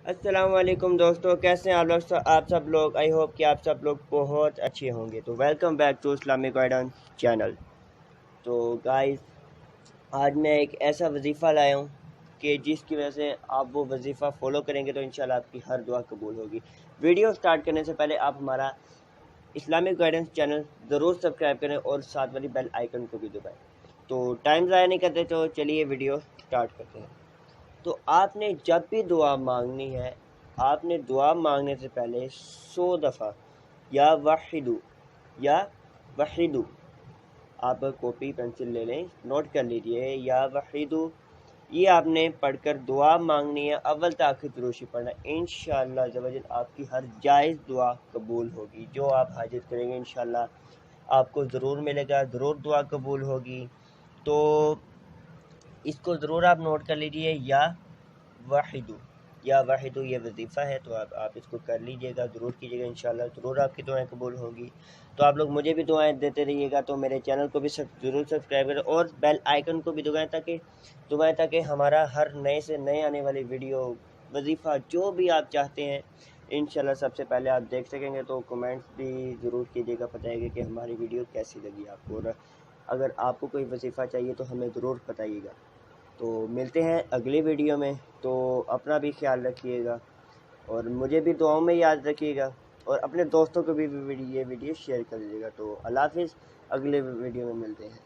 अस्सलाम वालेकुम दोस्तों, कैसे हैं आप सब लोग। आई होप कि आप सब लोग बहुत अच्छे होंगे। तो welcome back to Islamic guidance channel. तो गाइस, आज मैं एक ऐसा वजीफ़ा लाया हूँ कि जिसकी वजह से आप वो वजीफ़ा फॉलो करेंगे तो इंशाल्लाह आपकी हर दुआ कबूल होगी। वीडियो स्टार्ट करने से पहले आप हमारा इस्लामिक गाइडेंस चैनल ज़रूर सब्सक्राइब करें और साथ वाली बेल आइकन को भी दबाएँ। तो टाइम ज़ाया नहीं करते, तो चलिए वीडियो स्टार्ट करते हैं। तो आपने जब भी दुआ मांगनी है, आपने दुआ मांगने से पहले 100 दफ़ा या वहीदू, आप कॉपी पेंसिल ले लें, नोट कर लीजिए, या वहीदू, ये आपने पढ़कर दुआ मांगनी है। अव्वल से आखिर दुरूद पढ़ना, इंशाअल्लाह ज़वजल आपकी हर जायज़ दुआ कबूल होगी। जो आप हाजिर करेंगे इंशाअल्लाह आपको ज़रूर मिलेगा, ज़रूर दुआ कबूल होगी। तो इसको ज़रूर आप नोट कर लीजिए, वाहिदु ये वजीफ़ा है। तो आप इसको कर लीजिएगा, ज़रूर कीजिएगा, इंशाल्लाह ज़रूर आपकी दुआएं कबूल होंगी। तो आप लोग मुझे भी दुआएं देते रहिएगा। तो मेरे चैनल को भी ज़रूर सब्सक्राइब करें और बेल आइकन को भी दबाएं ताकि हमारा हर नए से नए आने वाली वीडियो, वजीफ़ा, जो भी आप चाहते हैं इंशाल्लाह सबसे पहले आप देख सकेंगे। तो कमेंट्स भी ज़रूर कीजिएगा, बताइएगा कि हमारी वीडियो कैसी लगी आपको। और अगर आपको कोई वजीफ़ा चाहिए तो हमें ज़रूर बताइएगा। तो मिलते हैं अगली वीडियो में। तो अपना भी ख्याल रखिएगा और मुझे भी दुआओं में याद रखिएगा और अपने दोस्तों को भी ये वीडियो शेयर कर दीजिएगा। तो अल्लाह हाफिज़, अगले वीडियो में मिलते हैं।